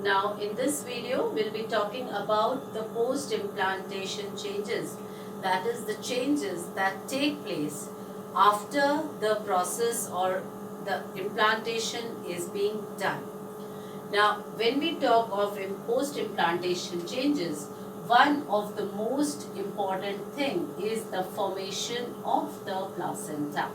Now in this video we'll be talking about the post-implantation changes, that is the changes that take place after the process or the implantation is being done. Now when we talk of post-implantation changes, one of the most important thing is the formation of the placenta.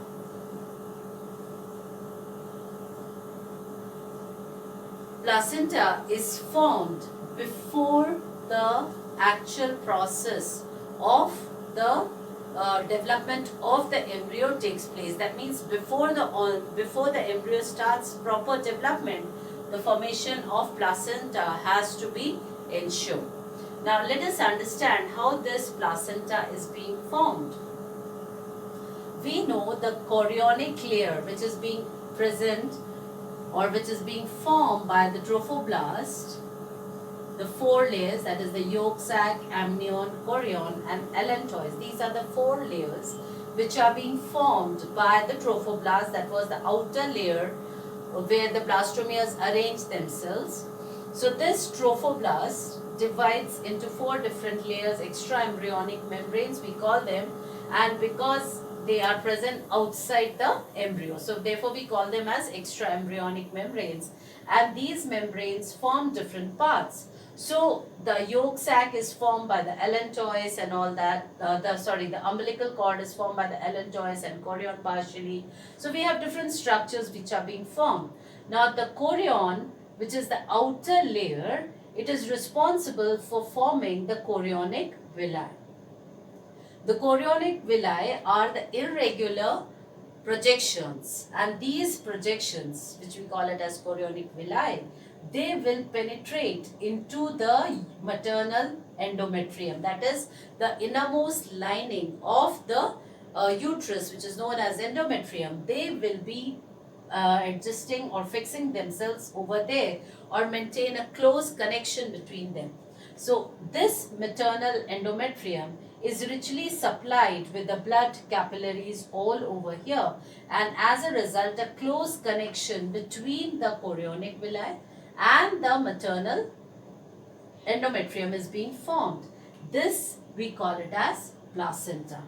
Placenta is formed before the actual process of the development of the embryo takes place. That means before the embryo starts proper development, the formation of placenta has to be ensured. Now let us understand how this placenta is being formed. We know the chorionic layer which is being present or which is being formed by the trophoblast, the four layers, that is the yolk sac, amnion, chorion and allantois. These are the four layers which are being formed by the trophoblast, that was the outer layer where the blastomeres arrange themselves. So this trophoblast divides into four different layers, extraembryonic membranes we call them, and because they are present outside the embryo, so therefore we call them as extraembryonic membranes, and these membranes form different parts. So the yolk sac is formed by the allantois and all that, the umbilical cord is formed by the allantois and chorion partially. So we have different structures which are being formed. Now the chorion, which is the outer layer, it is responsible for forming the chorionic villi. The chorionic villi are the irregular projections, and these projections, which we call it as chorionic villi, they will penetrate into the maternal endometrium, that is the innermost lining of the uterus, which is known as endometrium. They will be adjusting or fixing themselves over there or maintain a close connection between them. So this maternal endometrium is richly supplied with the blood capillaries all over here, and as a result a close connection between the chorionic villi and the maternal endometrium is being formed. This we call it as placenta.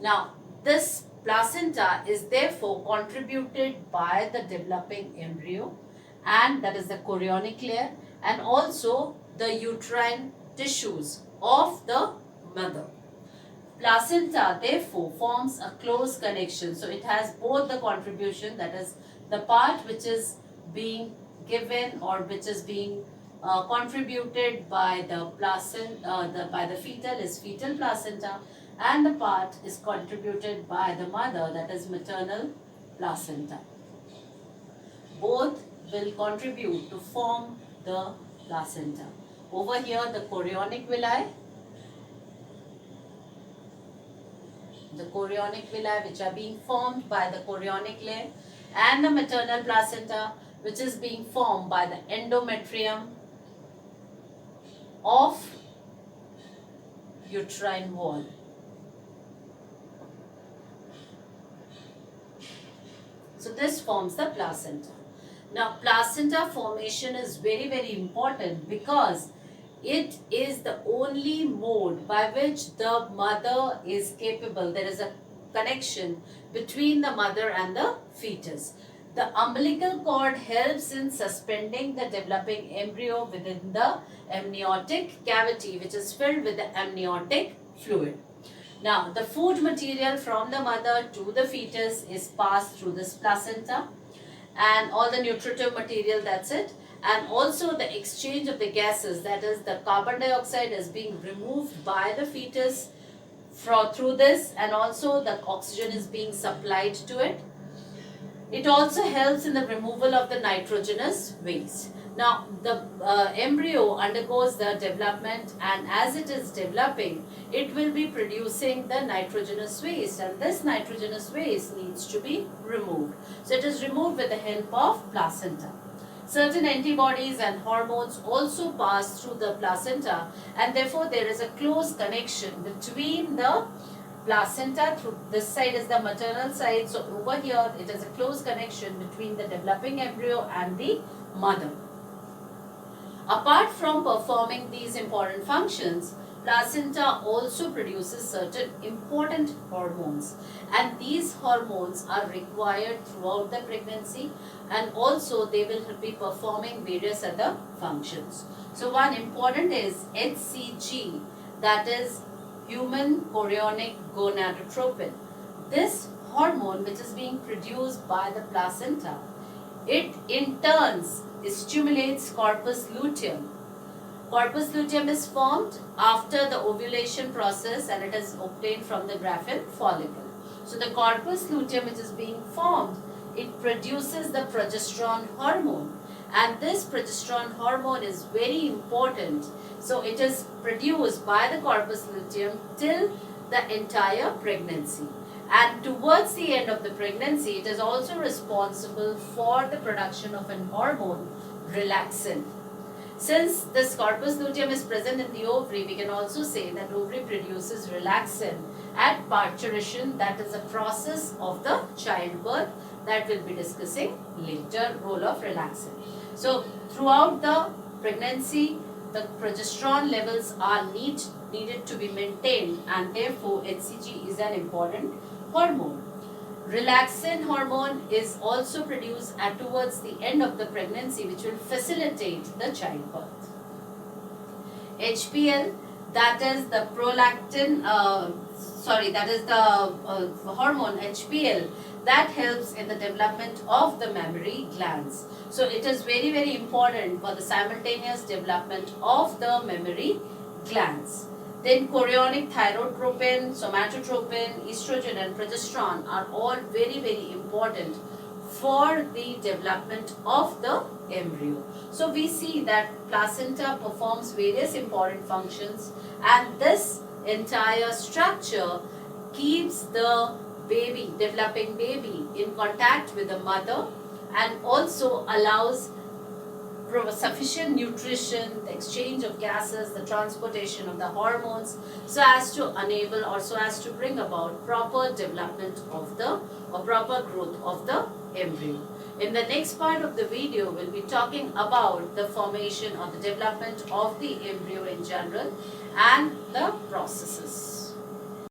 Now this placenta is therefore contributed by the developing embryo, and that is the chorionic layer, and also the uterine tissues of the mother. Placenta therefore forms a close connection. So it has both the contribution, that is the part which is being given or which is being contributed by the placenta, by the fetal is fetal placenta, and the part is contributed by the mother, that is maternal placenta. Both will contribute to form the placenta. Over here the chorionic villi, which are being formed by the chorionic layer, and the maternal placenta which is being formed by the endometrium of uterine wall. So this forms the placenta. Now placenta formation is very, very important because it is the only mode by which the mother is capable. There is a connection between the mother and the fetus. The umbilical cord helps in suspending the developing embryo within the amniotic cavity, which is filled with the amniotic fluid. Now the food material from the mother to the fetus is passed through this placenta, and all the nutritive material, that's it. And also the exchange of the gases, that is the carbon dioxide is being removed by the fetus through this, and also the oxygen is being supplied to it. It also helps in the removal of the nitrogenous waste. Now the embryo undergoes the development, and as it is developing, it will be producing the nitrogenous waste, and this nitrogenous waste needs to be removed. So it is removed with the help of placenta. Certain antibodies and hormones also pass through the placenta, and therefore there is a close connection between the placenta. Through this side is the maternal side, so over here it is a close connection between the developing embryo and the mother. Apart from performing these important functions, placenta also produces certain important hormones, and these hormones are required throughout the pregnancy, and also they will be performing various other functions. So one important is HCG, that is human chorionic gonadotropin. This hormone, which is being produced by the placenta, it in turns stimulates corpus luteum. Corpus luteum is formed after the ovulation process, and it is obtained from the Graafian follicle. So the corpus luteum which is being formed, it produces the progesterone hormone, and this progesterone hormone is very important. So it is produced by the corpus luteum till the entire pregnancy. And towards the end of the pregnancy, it is also responsible for the production of an hormone, relaxin. Since this corpus luteum is present in the ovary, we can also say that ovary produces relaxin at parturition, that is a process of the childbirth that we'll be discussing later, role of relaxin. So throughout the pregnancy, the progesterone levels are needed to be maintained, and therefore HCG is an important hormone. Relaxin hormone is also produced towards the end of the pregnancy, which will facilitate the childbirth. HPL, that is the prolactin, that is the hormone HPL that helps in the development of the mammary glands. So it is very, very important for the simultaneous development of the mammary glands. Then chorionic thyrotropin, somatotropin, estrogen and progesterone are all very, very important for the development of the embryo. So we see that placenta performs various important functions, and this entire structure keeps the baby, developing baby, in contact with the mother, and also allows sufficient nutrition, the exchange of gases, the transportation of the hormones, so as to enable or so as to bring about proper development of the or proper growth of the embryo. In the next part of the video, we'll be talking about the formation or the development of the embryo in general and the processes.